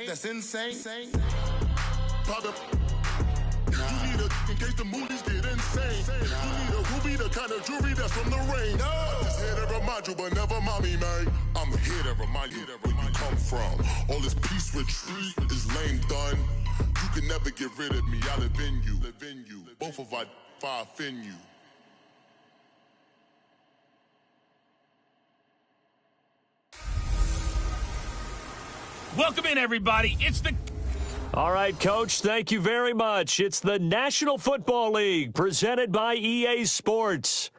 That's insane. Pop up. You need a in case the movies get insane. You need a ruby, the kind of jewelry that's from the rain. I'm just here to remind you, but never mommy, man. I'm here to remind you where you come from. All this peace retreat is lame done. You can never get rid of me. I live in you. Both of our fire offend you. Welcome in, everybody. All right, Coach, thank you very much. It's the National Football League presented by EA Sports.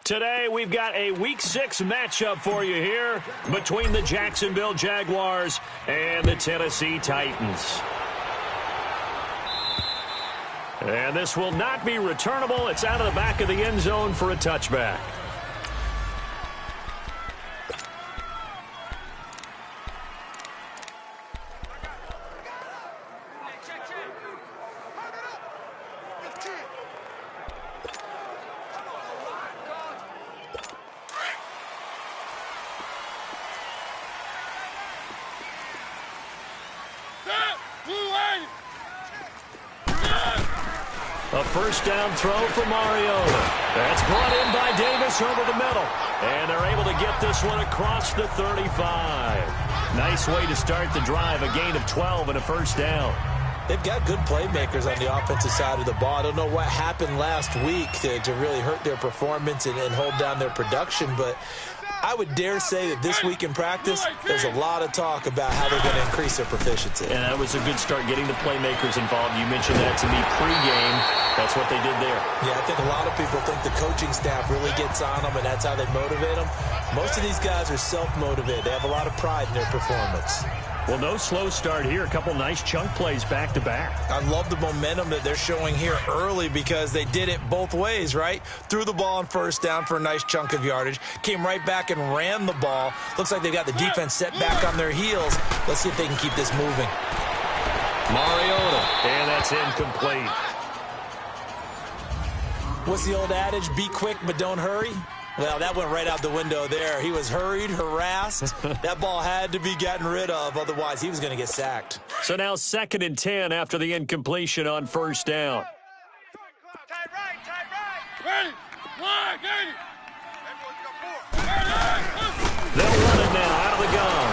Today, we've got a Week 6 matchup for you here between the Jacksonville Jaguars and the Tennessee Titans. And this will not be returnable. It's out of the back of the end zone for a touchback. A first down throw for Mariota. That's brought in by Davis over the middle. And they're able to get this one across the 35. Nice way to start the drive. A gain of 12 and a first down. They've got good playmakers on the offensive side of the ball. I don't know what happened last week to really hurt their performance and hold down their production, but I would dare say that this week in practice, there's a lot of talk about how they're going to increase their proficiency. And that was a good start, getting the playmakers involved. You mentioned that to me pregame. That's what they did there. Yeah, I think a lot of people think the coaching staff really gets on them, and that's how they motivate them. Most of these guys are self-motivated. They have a lot of pride in their performance. Well, no slow start here. A couple nice chunk plays back-to-back. I love the momentum that they're showing here early because they did it both ways, right? Threw the ball on first down for a nice chunk of yardage, came right back and ran the ball. Looks like they've got the defense set back on their heels. Let's see if they can keep this moving. Mariota, and that's incomplete. What's the old adage? Be quick, but don't hurry. Well, that went right out the window there. He was hurried, harassed. That ball had to be gotten rid of, otherwise he was going to get sacked. So now 2nd and 10 after the incompletion on first down. Tight right. Ready. One, get it. They'll run it now out of the gun.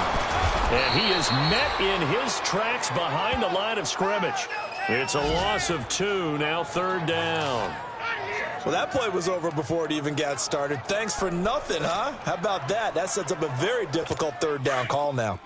And he is met in his tracks behind the line of scrimmage. It's a loss of 2, now 3rd down. Well, that play was over before it even got started. Thanks for nothing, huh? How about that? That sets up a very difficult 3rd down call now.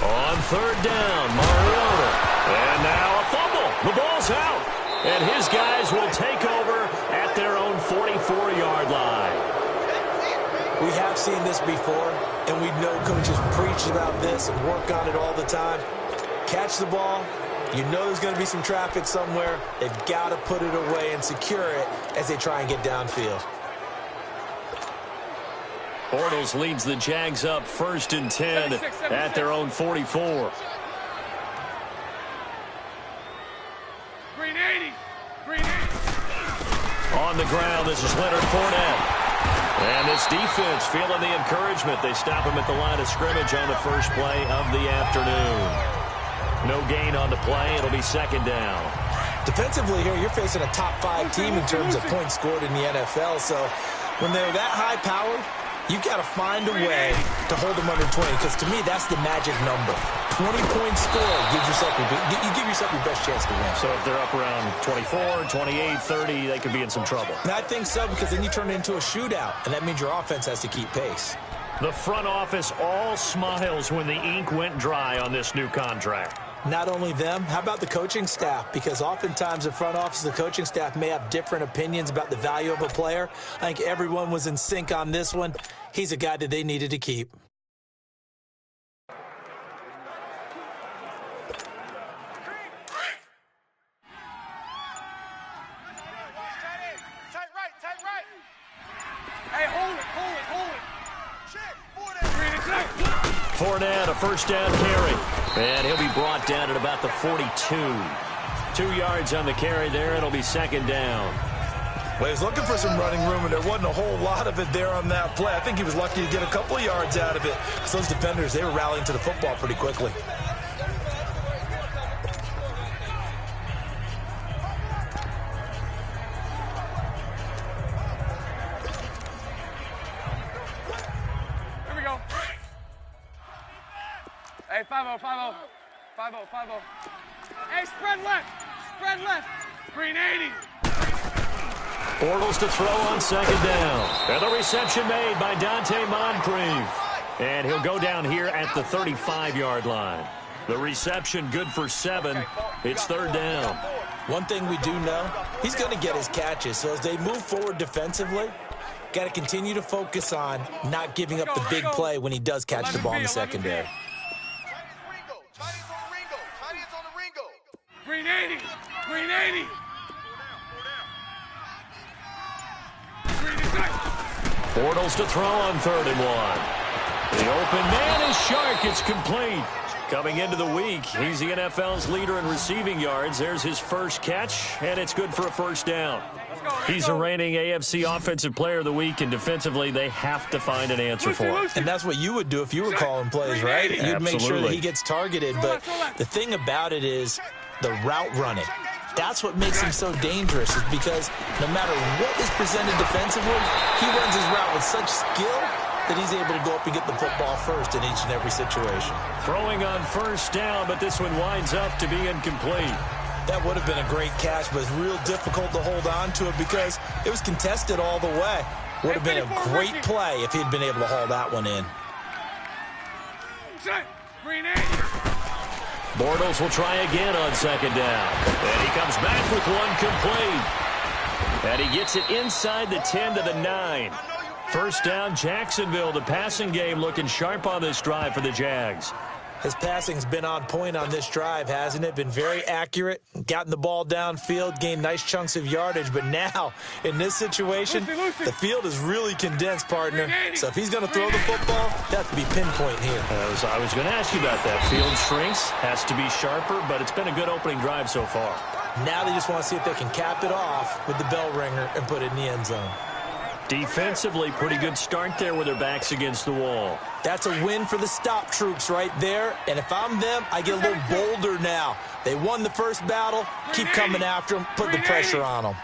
On 3rd down, Mariota. And now a fumble. The ball's out. And his guys will take over at their own 44-yard line. We have seen this before, and we know coaches preach about this and work on it all the time. Catch the ball. You know there's going to be some traffic somewhere. They've got to put it away and secure it as they try and get downfield. Bortles leads the Jags up 1st and 10 at their own 44. Green 80. On the ground, this is Leonard Fournette. And this defense feeling the encouragement. They stop him at the line of scrimmage on the first play of the afternoon. No gain on the play. It'll be 2nd down. Defensively here, you're facing a top 5 team in terms of points scored in the NFL. So when they're that high-powered, you've got to find a way to hold them under 20, because to me, that's the magic number. 20 points scored gives yourself you give yourself your best chance to win. So if they're up around 24, 28, 30, they could be in some trouble. And I think so, because then you turn it into a shootout, and that means your offense has to keep pace. The front office all smiles when the ink went dry on this new contract. Not only them, how about the coaching staff? Because oftentimes the front office, the coaching staff may have different opinions about the value of a player. I think everyone was in sync on this one. He's a guy that they needed to keep. Tight right. Hey, hold it. Check, Fournette, a first down carry. And he'll be brought down at about the 42. 2 yards on the carry there. It'll be second down. Well, he was looking for some running room, and there wasn't a whole lot of it there on that play. I think he was lucky to get a couple of yards out of it. Because those defenders, they were rallying to the football pretty quickly. Here we go. Hey, 5-0, 5-0. 5-0, 5-0. Hey, spread left. Spread left. Green 80. Bortles to throw on second down. And the reception made by Dante Moncrief. And he'll go down here at the 35-yard line. The reception good for 7. It's third down. One thing we do know, he's going to get his catches. So as they move forward defensively, got to continue to focus on not giving up the big play when he does catch the ball in the secondary. Green 80. Green 80. Bortles to throw on 3rd and 1. The open man is Shark. It's complete. Coming into the week, he's the NFL's leader in receiving yards. There's his first catch, and it's good for a first down. He's a reigning AFC Offensive Player of the Week, and defensively, they have to find an answer for him. And that's what you would do if you were calling plays, right? You'd make sure that he gets targeted. But the thing about it is the route running. That's what makes him so dangerous, is because no matter what is presented defensively, he runs his route with such skill that he's able to go up and get the football first in each and every situation. Throwing on first down, but this one winds up to be incomplete. That would have been a great catch, but it's real difficult to hold on to it because it was contested all the way. Would have been a great play if he'd been able to haul that one in. Green 80. Bortles will try again on second down. And he comes back with one complete. And he gets it inside the 10 to the 9. First down, Jacksonville. The passing game looking sharp on this drive for the Jags. His passing's been on point on this drive, hasn't it? Been very accurate, gotten the ball downfield, gained nice chunks of yardage. But now, in this situation, the field is really condensed, partner. So if he's going to throw the football, that has to be pinpoint here. I was going to ask you about that. Field shrinks, has to be sharper, but it's been a good opening drive so far. Now they just want to see if they can cap it off with the bell ringer and put it in the end zone. Defensively, pretty good start there with their backs against the wall. That's a win for the stop troops right there. And if I'm them, I get a little bolder now. They won the first battle. Keep coming after them. Put the pressure on them.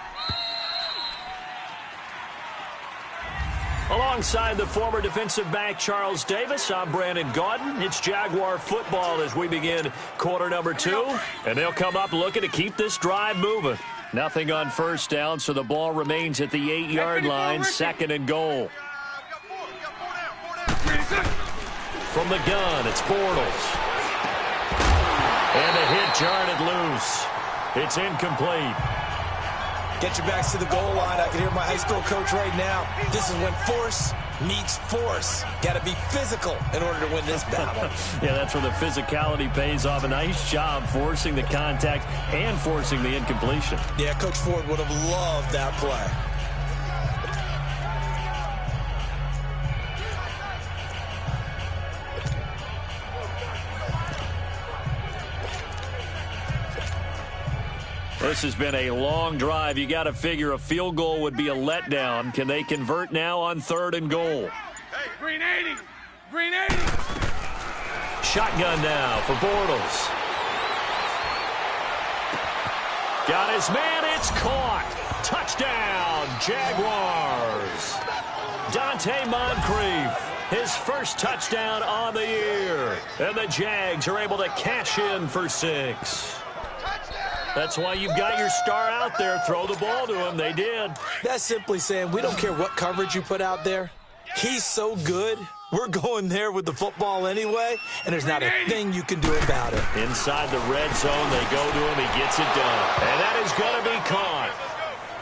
Alongside the former defensive back Charles Davis, I'm Brandon Gaudin. It's Jaguar football as we begin quarter number 2. And they'll come up looking to keep this drive moving. Nothing on first down, so the ball remains at the 8-yard line, second and goal. From the gun, it's Bortles. And a hit jarred it loose. It's incomplete. Get your backs to the goal line. I can hear my high school coach right now. This is when force meets force. Got to be physical in order to win this battle. Yeah, that's where the physicality pays off. A nice job forcing the contact and forcing the incompletion. Yeah, Coach Ford would have loved that play. This has been a long drive. You got to figure a field goal would be a letdown. Can they convert now on third and goal? Hey, Green 80. Green 80. Shotgun now for Bortles. Got his man. It's caught. Touchdown, Jaguars. Dante Moncrief, his first touchdown on the year. And the Jags are able to cash in for 6. That's why you've got your star out there. Throw the ball to him. They did. That's simply saying we don't care what coverage you put out there. He's so good. We're going there with the football anyway, and there's not a thing you can do about it. Inside the red zone, they go to him. He gets it done. And that is going to be caught.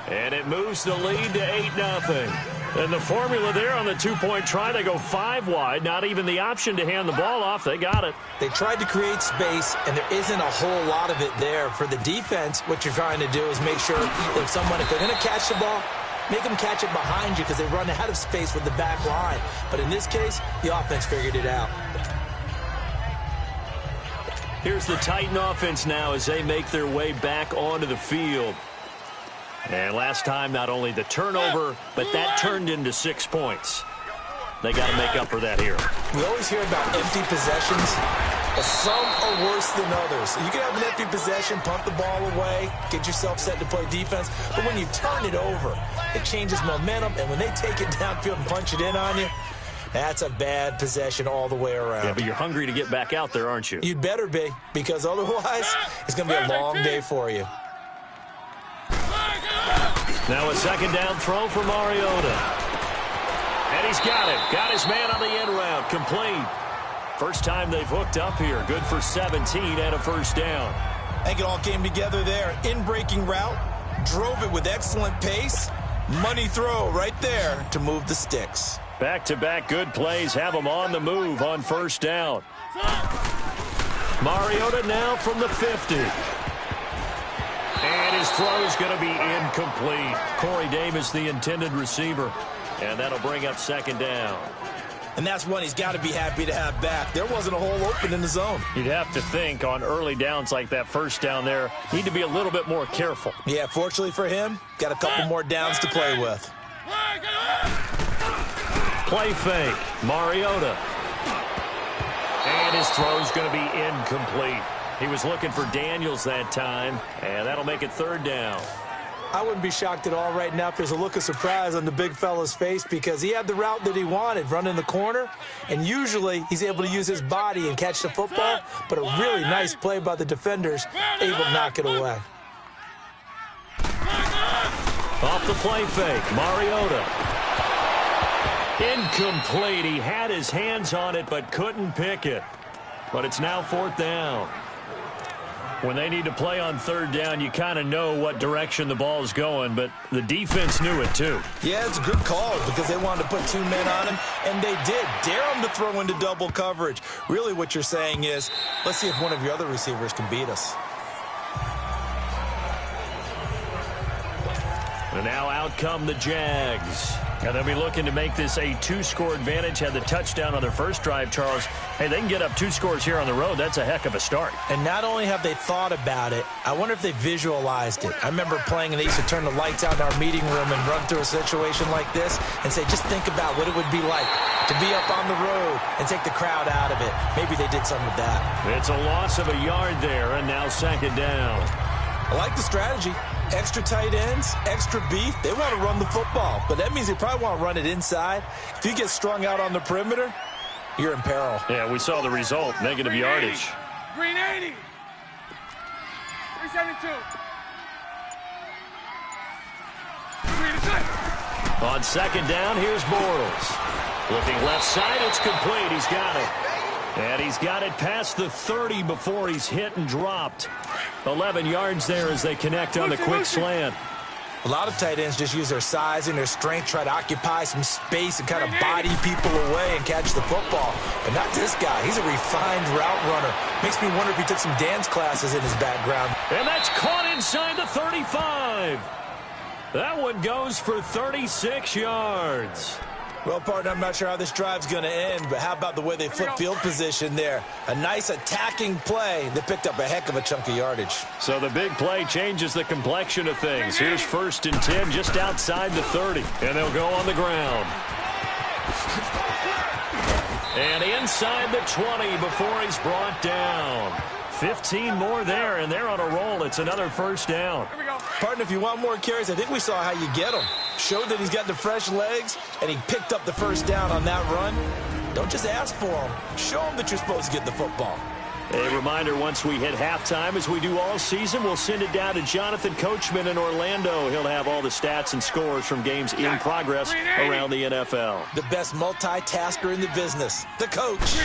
And it moves the lead to 8-0. And the formula there on the 2-point try, they go 5 wide. Not even the option to hand the ball off. They got it. They tried to create space, and there isn't a whole lot of it there. For the defense, what you're trying to do is make sure that if they're going to catch the ball, make them catch it behind you because they run out of space with the back line. But in this case, the offense figured it out. Here's the Titan offense now as they make their way back onto the field. And last time, not only the turnover, but that turned into 6 points. They got to make up for that here. We always hear about empty possessions, but some are worse than others. You can have an empty possession, pump the ball away, get yourself set to play defense, but when you turn it over, it changes momentum, and when they take it downfield and punch it in on you, that's a bad possession all the way around. Yeah, but you're hungry to get back out there, aren't you? You'd better be, because otherwise, it's going to be a long day for you. Now a second down throw for Mariota. And he's got it. Got his man on the end route. Complete. First time they've hooked up here. Good for 17 and a first down. I think it all came together there. In-breaking route. Drove it with excellent pace. Money throw right there to move the sticks. Back-to-back good plays have them on the move on first down. Mariota now from the 50. And his throw is going to be incomplete. Corey Davis, the intended receiver. And that'll bring up second down. And that's one he's got to be happy to have back. There wasn't a hole open in the zone. You'd have to think on early downs like that first down there, need to be a little bit more careful. Yeah, fortunately for him, got a couple more downs to play with. Play fake. Mariota. And his throw's going to be incomplete. He was looking for Daniels that time, and that'll make it third down. I wouldn't be shocked at all right now if there's a look of surprise on the big fella's face because he had the route that he wanted, running the corner, and usually he's able to use his body and catch the football, but a really nice play by the defenders, able to knock it away. Off the play fake, Mariota. Incomplete. He had his hands on it but couldn't pick it. But it's now fourth down. When they need to play on third down, you kind of know what direction the ball's going, but the defense knew it too. Yeah, it's a good call because they wanted to put 2 men on him, and they did. Dare him to throw into double coverage. Really what you're saying is, let's see if one of your other receivers can beat us. And now out come the Jags. And they'll be looking to make this a 2-score advantage. Had the touchdown on their first drive, Charles. Hey, they can get up 2 scores here on the road. That's a heck of a start. And not only have they thought about it, I wonder if they visualized it. I remember playing and they used to turn the lights out in our meeting room and run through a situation like this and say, just think about what it would be like to be up on the road and take the crowd out of it. Maybe they did some of that. It's a loss of a yard there, and now second down. I like the strategy. Extra tight ends, extra beef. They want to run the football, but that means they probably want to run it inside. If you get strung out on the perimeter, you're in peril. Yeah, we saw the result, negative yardage. Green 80. 372. On second down, here's Bortles. Looking left side, it's complete. He's got it. And he's got it past the 30 before he's hit and dropped. 11 yards there as they connect on the quick slant. A lot of tight ends just use their size and their strength, try to occupy some space and kind of body people away and catch the football. But not this guy. He's a refined route runner. Makes me wonder if he took some dance classes in his background. And that's caught inside the 35. That one goes for 36 yards. Well, partner, I'm not sure how this drive's going to end, but how about the way they flip field position there? A nice attacking play that picked up a heck of a chunk of yardage. So the big play changes the complexion of things. Here's 1st and 10 just outside the 30, and they'll go on the ground. And inside the 20 before he's brought down. 15 more there, and they're on a roll. It's another first down. Partner, if you want more carries, I think we saw how you get them. Showed that he's got the fresh legs, and he picked up the first down on that run. Don't just ask for them. Show them that you're supposed to get the football. A reminder, once we hit halftime, as we do all season, we'll send it down to Jonathan Coachman in Orlando. He'll have all the stats and scores from games in progress around the NFL. The best multitasker in the business, the coach.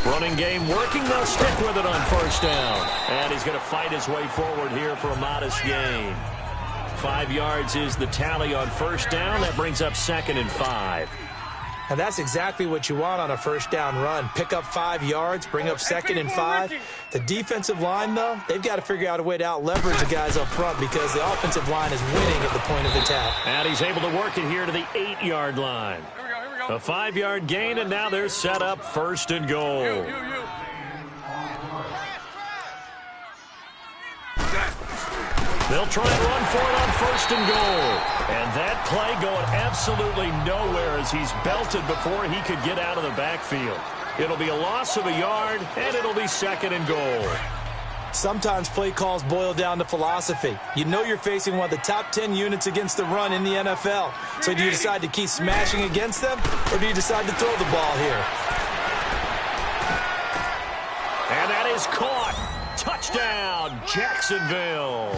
Running game working. They'll stick with it on first down. And he's going to fight his way forward here for a modest gain. 5 yards is the tally on first down. That brings up 2nd and 5. And that's exactly what you want on a first down run. Pick up 5 yards, bring up 2nd and 5. The defensive line, though, they've got to figure out a way to out-leverage the guys up front because the offensive line is winning at the point of attack. And he's able to work it here to the 8-yard line. A 5-yard gain, and now they're set up 1st and goal. They'll try and run for it on 1st and goal. And that play going absolutely nowhere as he's belted before he could get out of the backfield. It'll be a loss of a yard, and it'll be 2nd and goal. Sometimes play calls boil down to philosophy. You know you're facing one of the top 10 units against the run in the NFL. So do you decide to keep smashing against them, or do you decide to throw the ball here? And that is caught. Touchdown, Jacksonville.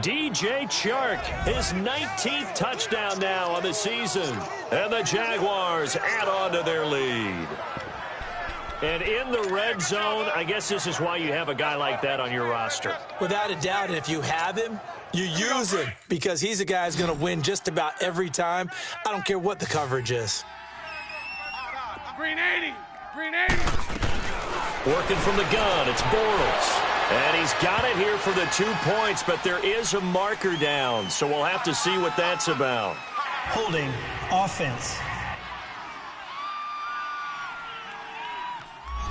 DJ Chark, his 19th touchdown now on the season. And the Jaguars add on to their lead. And in the red zone, I guess this is why you have a guy like that on your roster. Without a doubt, and if you have him, you use him because he's a guy who's going to win just about every time. I don't care what the coverage is. Green 80. Green 80. Working from the gun, it's Bortles. And he's got it here for the 2 points, but there is a marker down, so we'll have to see what that's about. Holding offense.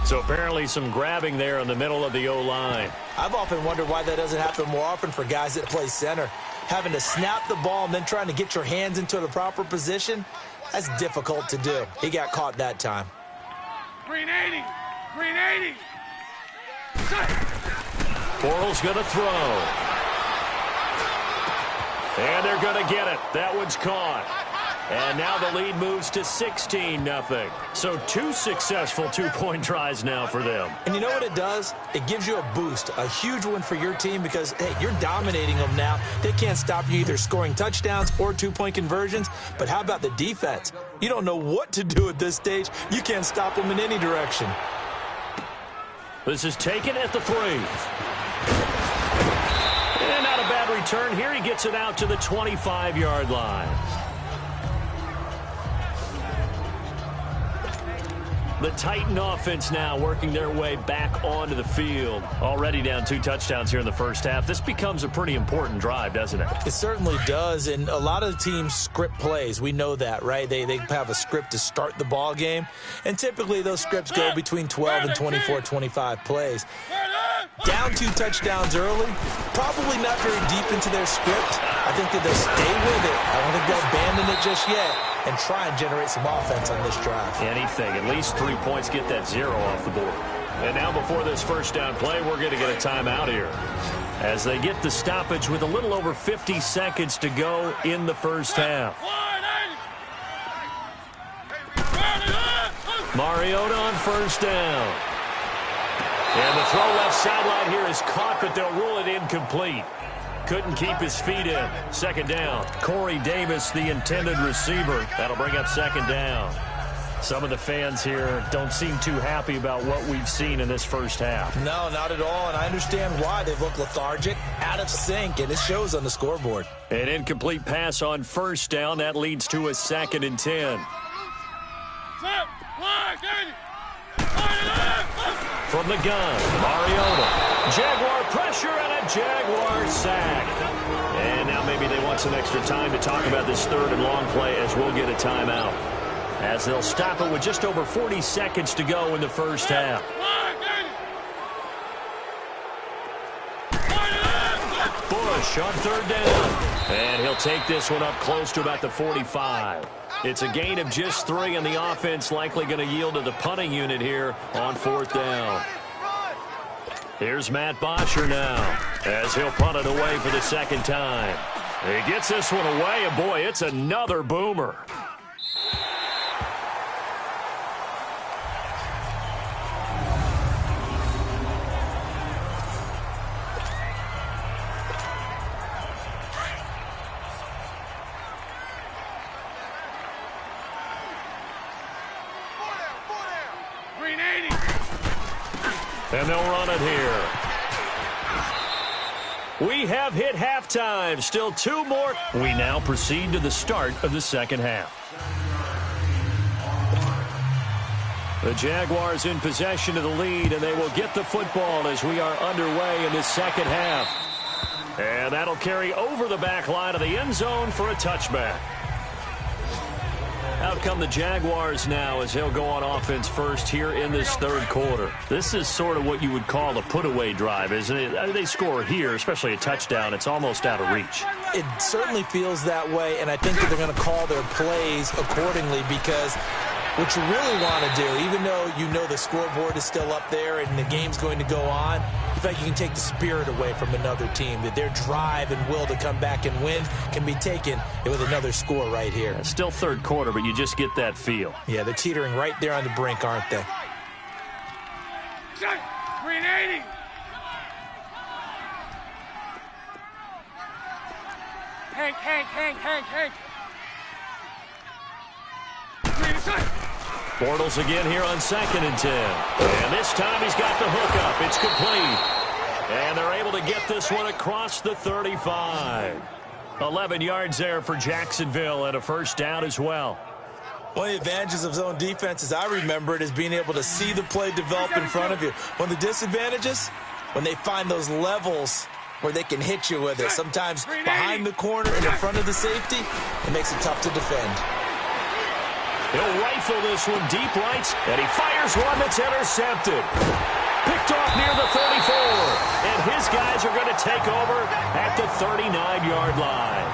So apparently some grabbing there in the middle of the O-line. I've often wondered why that doesn't happen more often for guys that play center. Having to snap the ball and then trying to get your hands into the proper position, that's difficult to do. He got caught that time. Green 80. Green 80. Bortles going to throw. And they're going to get it. That one's caught. And now the lead moves to 16-0. So 2 successful 2-point tries now for them. And you know what it does? It gives you a boost, a huge one for your team because, hey, you're dominating them now. They can't stop you either scoring touchdowns or 2-point conversions. But how about the defense? You don't know what to do at this stage. You can't stop them in any direction. This is taken at the 3. And not a bad return here. He gets it out to the 25-yard line. The Titan offense now working their way back onto the field. Already down 2 touchdowns here in the first half. This becomes a pretty important drive, doesn't it? It certainly does, and a lot of the teams script plays. We know that, right? They have a script to start the ball game, and typically those scripts go between 12 and 24, 25 plays. Down 2 touchdowns early, probably not very deep into their script. I think that they'll stay with it. I don't think they'll abandon it just yet and try and generate some offense on this drive. Anything. At least 3 points, get that 0 off the board. And now before this first down play, we're going to get a timeout here as they get the stoppage with a little over 50 seconds to go in the first half. Mariota on first down. And the throw left sideline here is caught, but they'll rule it incomplete. Couldn't keep his feet in. 2nd down. Corey Davis, the intended receiver. That'll bring up 2nd down. Some of the fans here don't seem too happy about what we've seen in this first half. No, not at all, and I understand why. They've looked lethargic, out of sync, and it shows on the scoreboard. An incomplete pass on first down. That leads to a 2nd and 10. From the gun, Mariota. Jaguar pressure and a Jaguar sack. And now maybe they want some extra time to talk about this 3rd and long play as we'll get a timeout. As they'll stop it with just over 40 seconds to go in the first half. Bush on 3rd down. And he'll take this one up close to about the 45. It's a gain of just 3, and the offense likely going to yield to the punting unit here on 4th down. Here's Matt Bosher now as he'll punt it away for the 2nd time. He gets this one away, and boy, it's another boomer. And they'll run it here. We have hit halftime. Still 2 more. We now proceed to the start of the second half. The Jaguars in possession of the lead, and they will get the football as we are underway in the second half. And that'll carry over the back line of the end zone for a touchback. Out come the Jaguars now as they'll go on offense first here in this third quarter. This is sort of what you would call a put-away drive, isn't it? They score here, especially a touchdown. It's almost out of reach. It certainly feels that way, and I think that they're going to call their plays accordingly because what you really want to do, even though you know the scoreboard is still up there and the game's going to go on, you feel like you can take the spirit away from another team, that their drive and will to come back and win can be taken with another score right here. It's still third quarter, but you just get that feel. Yeah, they're teetering right there on the brink, aren't they? Green 80. Hank. Green side. Bortles again here on 2nd and 10. And this time he's got the hook up. It's complete. And they're able to get this one across the 35. 11 yards there for Jacksonville and a first down as well. One of the advantages of zone defense, as I remember it, is being able to see the play develop in front of you. One of the disadvantages, when they find those levels where they can hit you with it. Sometimes behind the corner and in front of the safety, it makes it tough to defend. He'll rifle this one deep right, and he fires one that's intercepted. Picked off near the 34, and his guys are going to take over at the 39-yard line.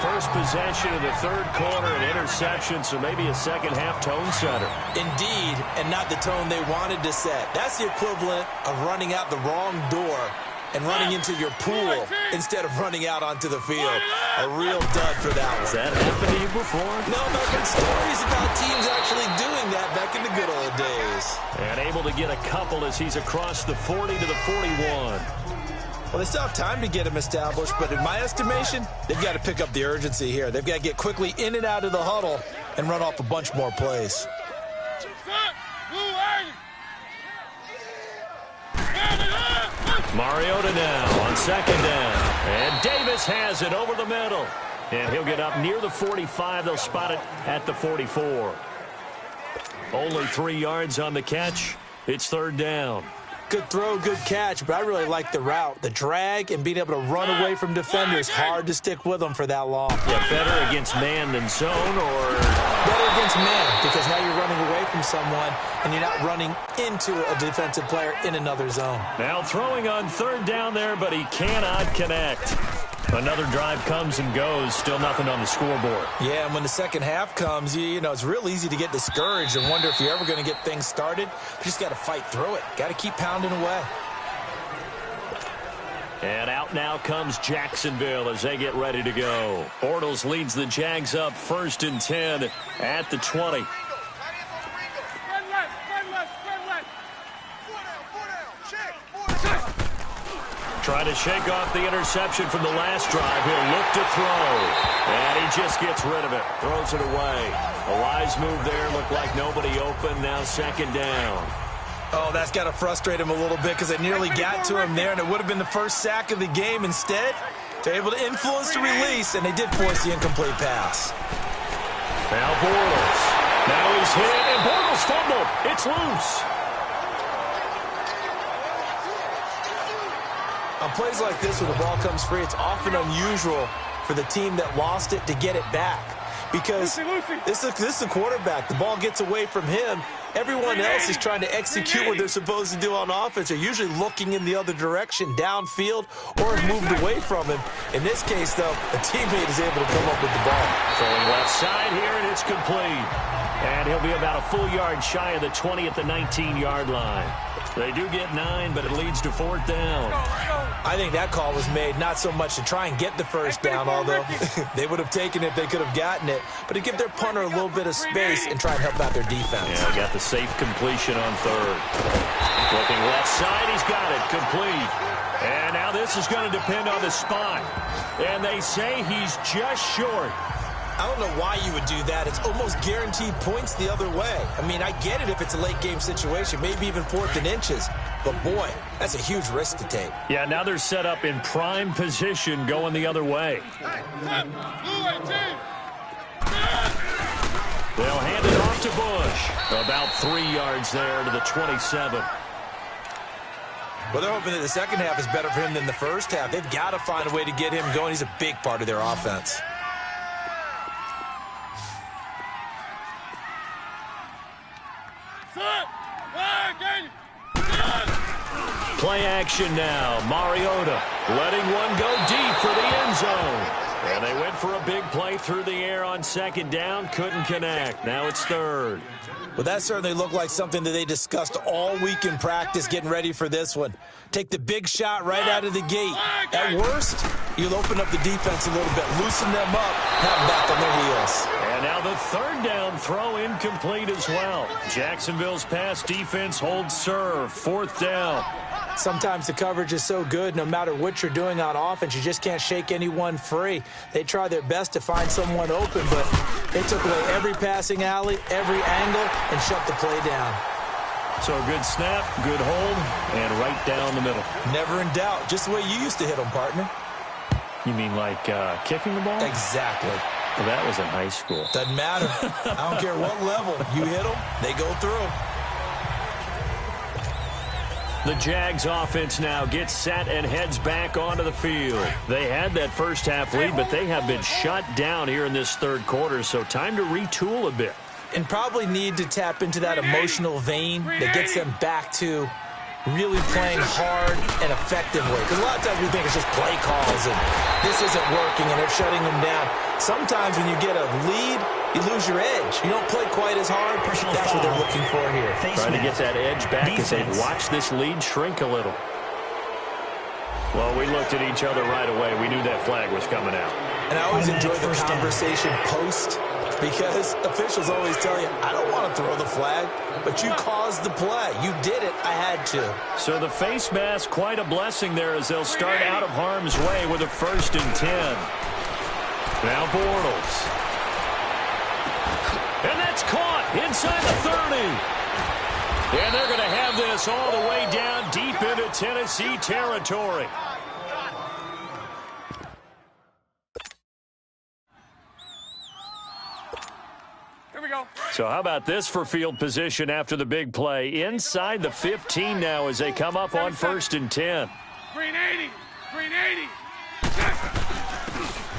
First possession of the third quarter, an interception, so maybe a second-half tone setter. Indeed, and not the tone they wanted to set. That's the equivalent of running out the wrong door and running into your pool instead of running out onto the field. A real dud for that one. Has that happened to you before? No, but I've heard stories about teams actually doing that back in the good old days. And able to get a couple as he's across the 40 to the 41. Well, they still have time to get him established, but in my estimation, they've got to pick up the urgency here. They've got to get quickly in and out of the huddle and run off a bunch more plays. Mariota now on 2nd down. And Davis has it over the middle. And he'll get up near the 45. They'll spot it at the 44. Only 3 yards on the catch. It's 3rd down. Good throw, good catch, but I really like the route. The drag and being able to run away from defenders, hard to stick with them for that long. Yeah, better against man than zone, or? Better against man, because now you're running away from someone and you're not running into a defensive player in another zone. Now throwing on 3rd down there, but he cannot connect. Another drive comes and goes, still nothing on the scoreboard. Yeah, and when the second half comes, you know, it's real easy to get discouraged and wonder if you're ever going to get things started. You just got to fight through it. Got to keep pounding away. And out now comes Jacksonville as they get ready to go. Bortles leads the Jags up 1st and 10 at the 20. Trying to shake off the interception from the last drive. He'll look to throw. And he just gets rid of it. Throws it away. A wise move there. Looked like nobody open. Now 2nd down. Oh, that's got to frustrate him a little bit because they nearly got to him there, and it would have been the first sack of the game. Instead, they're able to influence the release, and they did force the incomplete pass. Now Bortles. Now he's hit, and Bortles fumbled. It's loose. On plays like this where the ball comes free, it's often unusual for the team that lost it to get it back. Because this is a quarterback. The ball gets away from him. Everyone else is trying to execute what they're supposed to do on offense. They're usually looking in the other direction, downfield, or have moved away from him. In this case, though, a teammate is able to come up with the ball. Throwing left side here, and it's complete. And he'll be about a full yard shy of the 20 at the 19-yard line. They do get 9, but it leads to 4th down. I think that call was made not so much to try and get the first down, although they would have taken it if they could have gotten it, but to give their punter a little bit of space and try and help out their defense. Yeah, got the safe completion on 3rd. Looking left side, he's got it complete. And now this is going to depend on the spot. And they say he's just short. I don't know why you would do that. It's almost guaranteed points the other way. I mean, I get it if it's a late game situation, maybe even 4th and inches. But, boy, that's a huge risk to take. Yeah, now they're set up in prime position going the other way. They'll hand it off to Bush. About 3 yards there to the 27. Well, they're hoping that the second half is better for him than the first half. They've got to find a way to get him going. He's a big part of their offense. Play action now. Mariota letting one go deep for the end zone. And they went for a big play through the air on second down. Couldn't connect. Now it's third. Well, that certainly looked like something that they discussed all week in practice getting ready for this one. Take the big shot right out of the gate. At worst, you'll open up the defense a little bit, loosen them up, have them back on their heels. And now the third down throw incomplete as well. Jacksonville's pass defense holds serve. Fourth down. Sometimes the coverage is so good, no matter what you're doing on offense, you just can't shake anyone free. They try their best to find someone open, but they took away every passing alley, every angle, and shut the play down. So a good snap, good hold, and right down the middle. Never in doubt. Just the way you used to hit them, partner. You mean like kicking the ball? Exactly. Well, that was in high school. Doesn't matter. I don't care what level. You hit them, they go through. The Jags offense now gets set and heads back onto the field. They had that first half lead, but they have been shut down here in this third quarter, so time to retool a bit. And probably need to tap into that emotional vein that gets them back to really playing hard and effectively. Because a lot of times we think it's just play calls and this isn't working and they're shutting them down. Sometimes when you get a lead, you lose your edge. You don't play quite as hard. That's what they're looking for here. Trying to get that edge back as they watch this lead shrink a little. Well, we looked at each other right away. We knew that flag was coming out. And I always enjoy the conversation post, because officials always tell you, I don't want to throw the flag, but you caused the play. You did it. I had to. So the face mask, quite a blessing there as they'll start out of harm's way with a 1st and 10. Now Bortles. And that's caught inside the 30. And they're going to have this all the way down deep into Tennessee territory. So how about this for field position after the big play? Inside the 15 now as they come up on 1st and 10. Green 80. Green 80.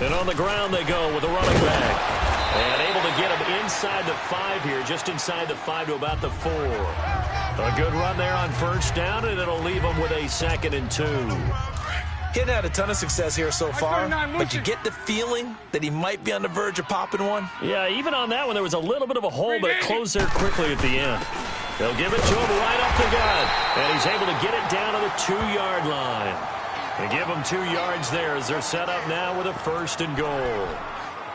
And on the ground they go with a running back. And able to get him inside the 5 here, just inside the 5 to about the 4. A good run there on 1st down, and it'll leave him with a 2nd and 2. He hadn't had a ton of success here so far, but you get the feeling that he might be on the verge of popping one. Yeah, even on that one, there was a little bit of a hole, but it closed there quickly at the end. They'll give it to him right up the gut, and he's able to get it down to the 2-yard line. They give him 2 yards there as they're set up now with a 1st and goal.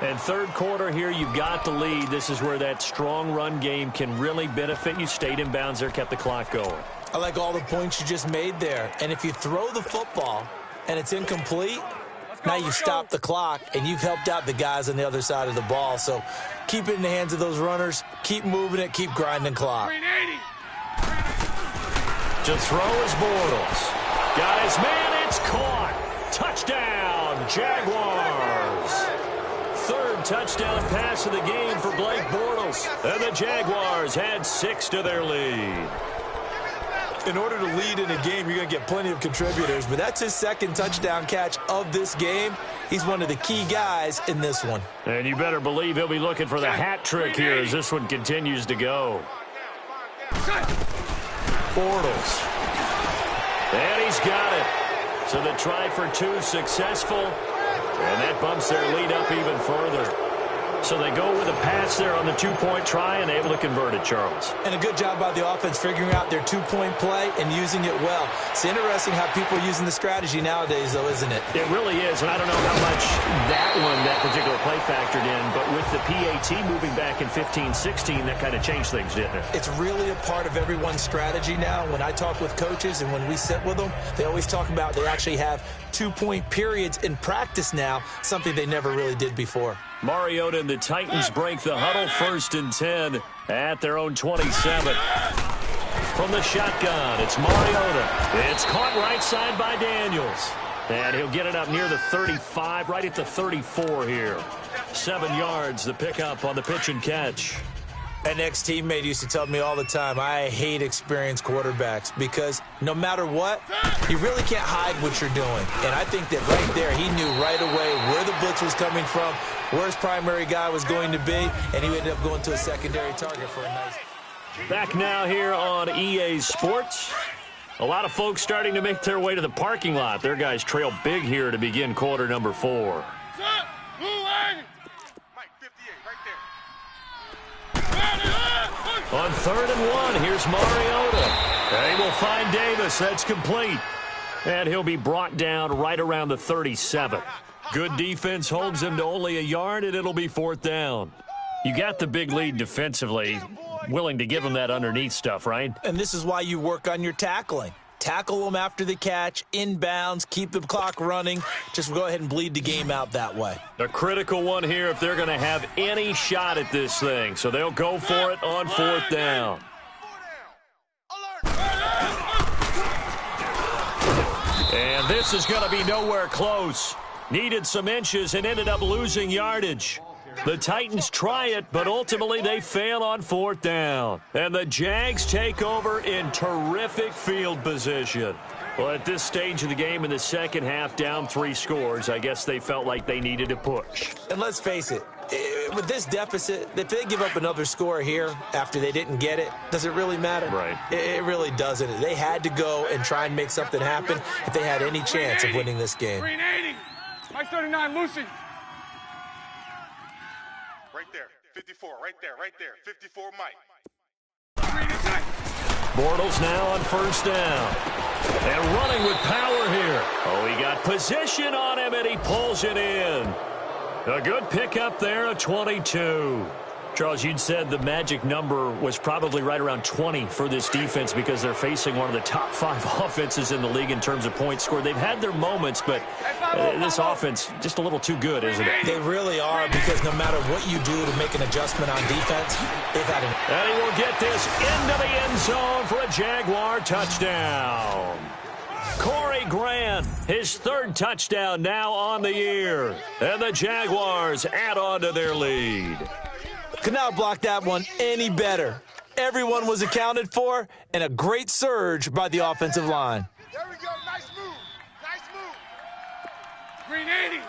And third quarter here, you've got the lead. This is where that strong run game can really benefit you. Stayed in bounds there, kept the clock going. I like all the points you just made there. And if you throw the football and it's incomplete, now you stop the clock and you've helped out the guys on the other side of the ball. So keep it in the hands of those runners. Keep moving it. Keep grinding clock. To throw is Bortles. Got his man. It's caught. Touchdown, Jaguars. Third touchdown pass of the game for Blake Bortles. And the Jaguars had 6 to their lead. In order to lead in a game, you're going to get plenty of contributors, but that's his 2nd touchdown catch of this game. He's one of the key guys in this one. And you better believe he'll be looking for the hat trick here as this one continues to go. Bortles. And he's got it. So the try for 2 successful. And that bumps their lead up even further. So they go with a pass there on the 2-point try and able to convert it, Charles. And a good job by the offense figuring out their 2-point play and using it well. It's interesting how people are using the strategy nowadays, though, isn't it? It really is, and I don't know how much that particular play factored in, but with the PAT moving back in 15-16, that kind of changed things, didn't it? It's really a part of everyone's strategy now. When I talk with coaches and when we sit with them, they always talk about they actually have 2-point periods in practice now, something they never really did before. Mariota and the Titans break the huddle, 1st and 10 at their own 27. From the shotgun, it's Mariota. It's caught right side by Daniels. And he'll get it up near the 35, right at the 34 here. 7 yards, the pickup on the pitch and catch. An ex-teammate used to tell me all the time, I hate experienced quarterbacks because no matter what, you really can't hide what you're doing. And I think that right there, he knew right away where the blitz was coming from, where his primary guy was going to be, and he ended up going to a secondary target for a nice. Back now here on EA Sports. A lot of folks starting to make their way to the parking lot. Their guys trail big here to begin quarter number 4. On 3rd and 1, here's Mariota. They will find Davis. That's complete. And he'll be brought down right around the 37. Good defense holds him to only a yard, and it'll be 4th down. You got the big lead defensively. Willing to give them that underneath stuff, right? And this is why you work on your tackling. Tackle them after the catch, inbounds, keep the clock running. Just go ahead and bleed the game out that way. A critical one here if they're going to have any shot at this thing. So they'll go for it on 4th down. And this is going to be nowhere close. Needed some inches and ended up losing yardage. The Titans try it, but ultimately they fail on 4th down. And the Jags take over in terrific field position. Well, at this stage of the game in the second half, down 3 scores, I guess they felt like they needed to push. And let's face it, with this deficit, if they give up another score here after they didn't get it, does it really matter? Right. It really doesn't. They had to go and try and make something happen if they had any chance of winning this game. 380. Mike 39, Lucy. Right there, 54, right there, 54, Mike. Bortles now on 1st down. And running with power here. Oh, he got position on him, and he pulls it in. A good pickup there of 22. Charles, you'd said the magic number was probably right around 20 for this defense because they're facing one of the top 5 offenses in the league in terms of points scored. They've had their moments, but this offense just a little too good, isn't it? They really are, because no matter what you do to make an adjustment on defense, they've had an... And he will get this into the end zone for a Jaguar touchdown. Corey Grant, his 3rd touchdown now on the year. And the Jaguars add on to their lead. Could not block that one any better. Everyone was accounted for, and a great surge by the offensive line. There we go, nice move, 380.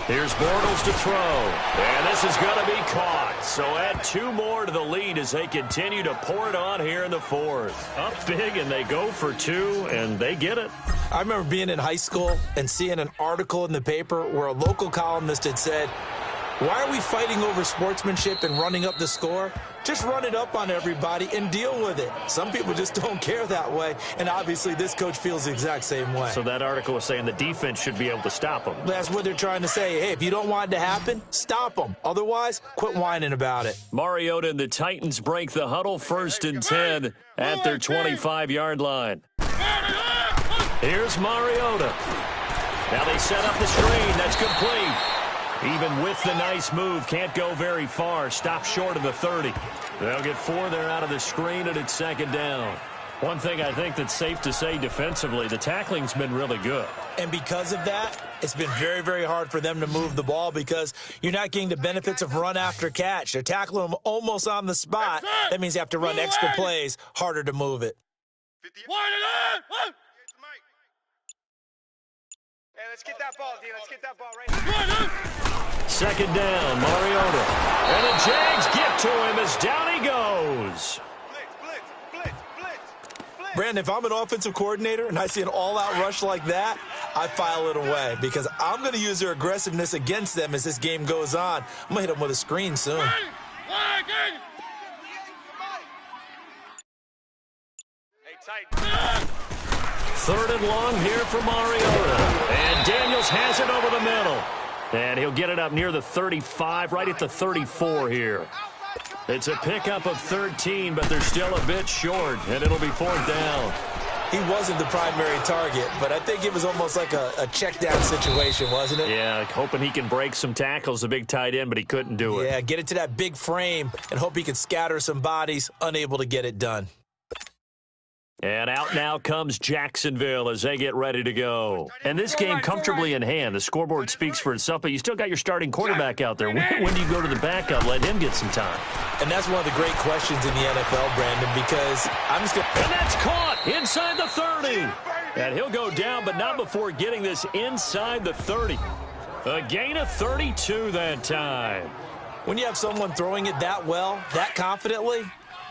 Here's Bortles to throw, and this is going to be caught. So add 2 more to the lead as they continue to pour it on here in the 4th. Up big, and they go for 2, and they get it. I remember being in high school and seeing an article in the paper where a local columnist had said, "Why are we fighting over sportsmanship and running up the score? Just run it up on everybody and deal with it." Some people just don't care that way, and obviously this coach feels the exact same way. So that article was saying the defense should be able to stop them. That's what they're trying to say. Hey, if you don't want it to happen, stop them. Otherwise, quit whining about it. Mariota and the Titans break the huddle 1st and 10 at their 25-yard line. Here's Mariota. Now they set up the screen. That's complete. Even with the nice move, can't go very far. Stop short of the 30. They'll get 4 there out of the screen, and it's 2nd down. One thing I think that's safe to say defensively, the tackling's been really good. And because of that, it's been very, very hard for them to move the ball because you're not getting the benefits of run after catch. They're tackling them almost on the spot. That means you have to run extra plays, harder to move it. Hey, let's get that ball, D. Let's get that ball right here. 2nd down, Mariota. And the Jags get to him as down he goes. Blitz. Brandon, if I'm an offensive coordinator and I see an all-out rush like that, I file it away because I'm going to use their aggressiveness against them as this game goes on. I'm going to hit them with a screen soon. Hey, tight. 3rd and long here for Mariota. And Daniels has it over the middle. And he'll get it up near the 35, right at the 34 here. It's a pickup of 13, but they're still a bit short, and it'll be 4th down. He wasn't the primary target, but I think it was almost like a check-down situation, wasn't it? Yeah, hoping he can break some tackles, the big tight end, but he couldn't do it. Yeah, get it to that big frame and hope he could scatter some bodies, unable to get it done. And out now comes Jacksonville as they get ready to go. And this game comfortably in hand. The scoreboard speaks for itself, but you still got your starting quarterback out there. When do you go to the backup, let him get some time? And that's one of the great questions in the NFL, Brandon, because I'm just going to... And that's caught inside the 30. And he'll go down, but not before getting this inside the 30. A gain of 32 that time. When you have someone throwing it that well, that confidently,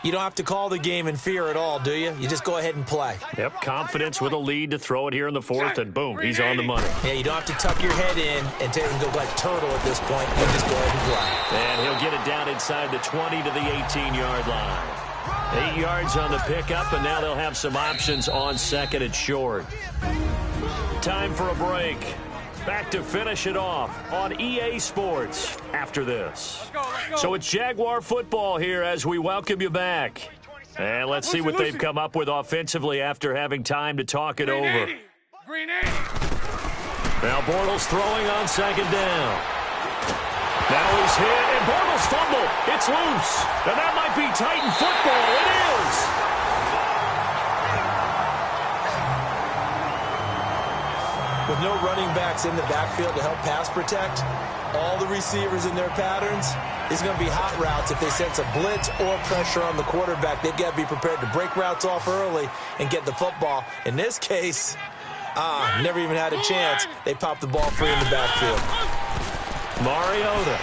you don't have to call the game in fear at all, do you? You just go ahead and play. Yep, confidence with a lead to throw it here in the fourth, and boom, he's on the money. Yeah, you don't have to tuck your head in and take and go like turtle at this point. You just go ahead and play. And he'll get it down inside the 20 to the 18-yard line. 8 yards on the pickup, and now they'll have some options on second and short. Time for a break. Back to finish it off on EA Sports after this. Let's go. So it's Jaguar football here as we welcome you back. And let's see what they've come up with offensively after having time to talk it over. Green 80. Now Bortles throwing on second down. Now he's hit, and Bortles fumble. It's loose. And that might be Titan football. It is. With no running backs in the backfield to help pass protect, all the receivers in their patterns, it's going to be hot routes. If they sense a blitz or pressure on the quarterback, they've got to be prepared to break routes off early and get the football. In this case, never even had a chance. They popped the ball free in the backfield. Mariota.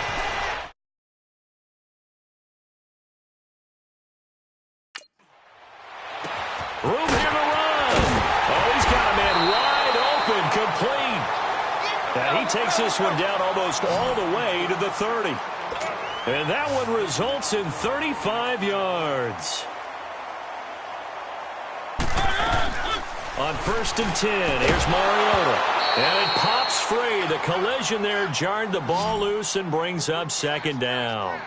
Room here to run. Oh, he's got a man wide open, complete. And he takes this one down almost all the way to the 30. And that one results in 35 yards. On 1st and 10, here's Mariota. And it pops free. The collision there jarred the ball loose and brings up second down.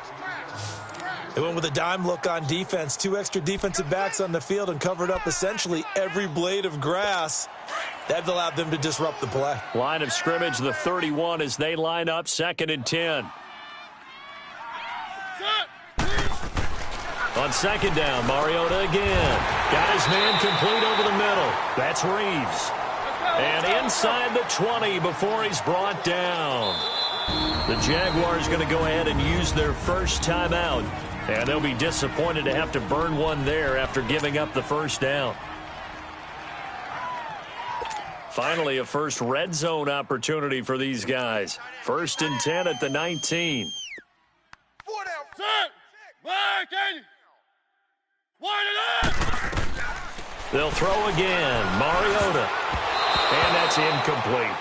They went with a dime look on defense. 2 extra defensive backs on the field and covered up essentially every blade of grass. That allowed them to disrupt the play. Line of scrimmage, the 31, as they line up 2nd and 10. On second down, Mariota again. Got his man complete over the middle. That's Reeves. And inside the 20 before he's brought down. The Jaguars going to go ahead and use their first timeout. And they'll be disappointed to have to burn one there after giving up the first down. Finally, a first red zone opportunity for these guys. 1st and 10 at the 19. They'll throw again. Mariota. And that's incomplete.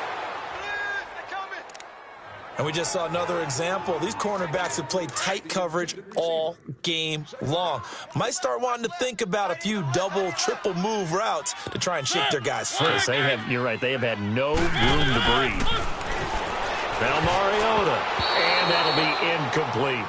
And we just saw another example. These cornerbacks have played tight coverage all game long. Might start wanting to think about a few double, triple move routes to try and shake their guys free. Yes, you're right. They have had no room to breathe. Now Mariota. And that'll be incomplete.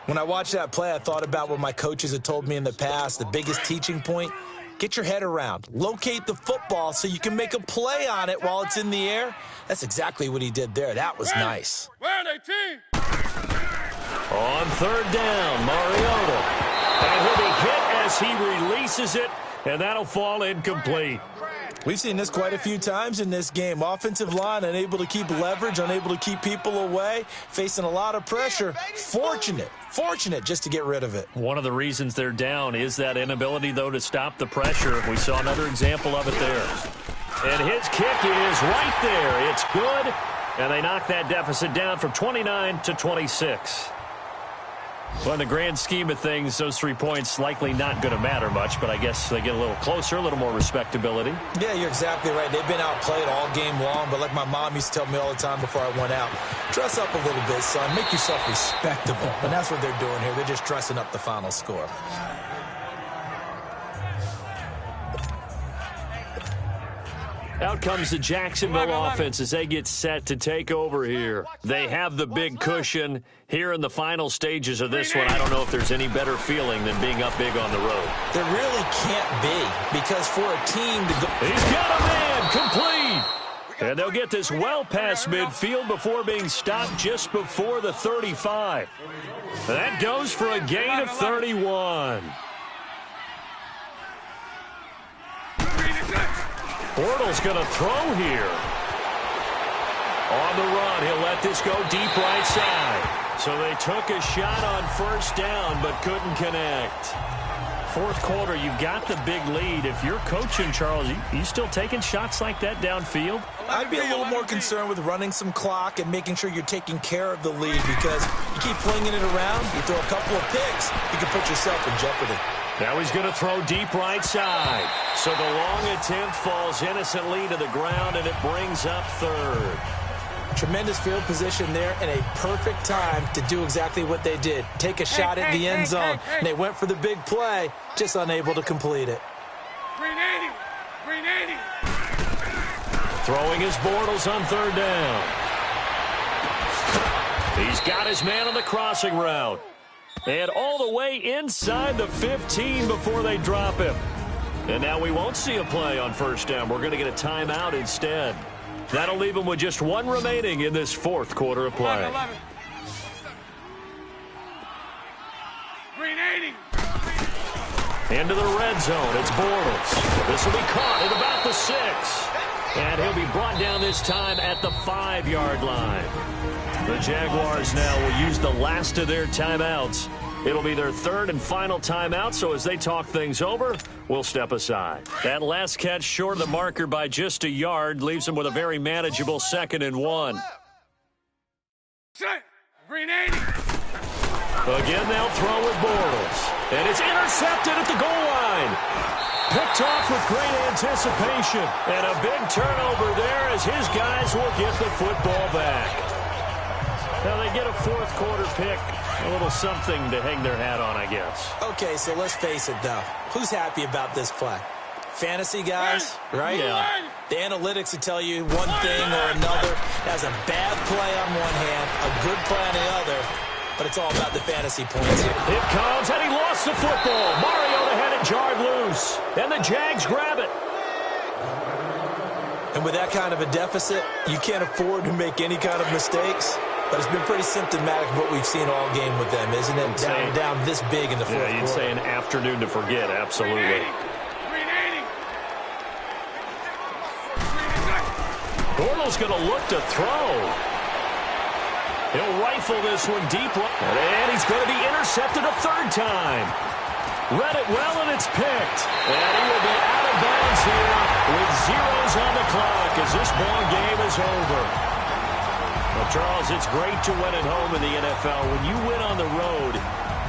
When I watched that play, I thought about what my coaches had told me in the past. The biggest teaching point, get your head around. Locate the football so you can make a play on it while it's in the air. That's exactly what he did there. That was nice. Where are they, team? On 3rd down, Mariota. And he'll be hit as he releases it, and that'll fall incomplete. We've seen this quite a few times in this game. Offensive line unable to keep leverage, unable to keep people away, facing a lot of pressure. Fortunate just to get rid of it. One of the reasons they're down is that inability, though, to stop the pressure. We saw another example of it there. And his kick is right there. It's good, and they knock that deficit down from 29 to 26. Well, in the grand scheme of things, those 3 points likely not going to matter much, but I guess they get a little closer, a little more respectability. Yeah, you're exactly right. They've been outplayed all game long, but like my mom used to tell me all the time before I went out, dress up a little bit, son. Make yourself respectable. And that's what they're doing here. They're just dressing up the final score. Out comes the Jacksonville offense as they get set to take over here. They have the big cushion here in the final stages of this one. I don't know if there's any better feeling than being up big on the road. There really can't be, because for a team to go... He's got a man complete. And they'll get this well past midfield before being stopped just before the 35. That goes for a gain of 31. Bortles going to throw here. On the run, he'll let this go deep right side. So they took a shot on 1st down, but couldn't connect. Fourth quarter, you've got the big lead. If you're coaching, Charles, you still taking shots like that downfield? I'd be a little more concerned with running some clock and making sure you're taking care of the lead, because you keep flinging it around, you throw a couple of picks, you can put yourself in jeopardy. Now he's going to throw deep right side. So the long attempt falls innocently to the ground, and it brings up third. Tremendous field position there and a perfect time to do exactly what they did. Take a shot at the end zone. And they went for the big play, just unable to complete it. Green 80. Green 80. Throwing his Bortles on third down. He's got his man on the crossing route. And all the way inside the 15 before they drop him. And now we won't see a play on first down. We're going to get a timeout instead. That'll leave him with just one remaining in this fourth quarter of play. 11. Green 80. Into the red zone. It's Bortles. This will be caught at about the 6. And he'll be brought down this time at the 5-yard line. The Jaguars now will use the last of their timeouts. It'll be their third and final timeout, so as they talk things over, we'll step aside. That last catch short of the marker by just a yard leaves them with a very manageable 2nd and 1. Set. Green 80. Again, they'll throw with Bortles. And it's intercepted at the goal line. Picked off with great anticipation. And a big turnover there as his guys will get the football back. Now they get a fourth quarter pick. A little something to hang their hat on, I guess. Okay, so let's face it, though. Who's happy about this play? Fantasy guys, right? Yeah. The analytics will tell you one thing or another. That's a bad play on one hand, a good play on the other, but it's all about the fantasy points here. It comes, and he lost the football. Mariota had it jarred loose, and the Jags grab it. And with that kind of a deficit, you can't afford to make any kind of mistakes. But it's been pretty symptomatic of what we've seen all game with them, isn't it? Down this big in the fourth quarter. Yeah, you'd say an afternoon to forget, absolutely. Green 80. Bortles going to look to throw. He'll rifle this one deep. And he's going to be intercepted a third time. Read it well, and it's picked. And he will be out of bounds here with zeros on the clock as this ball game is over. Well, Charles, it's great to win at home in the NFL. When you win on the road,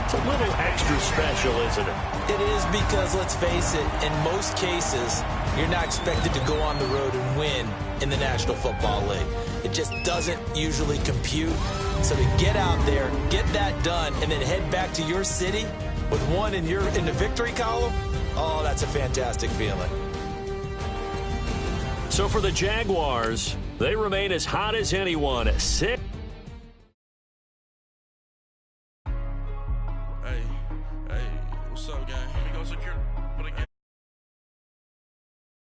it's a little extra special, isn't it? It is, because, let's face it, in most cases, you're not expected to go on the road and win in the National Football League. It just doesn't usually compute. So to get out there, get that done, and then head back to your city with one in the victory column, oh, that's a fantastic feeling. So for the Jaguars, they remain as hot as anyone. 6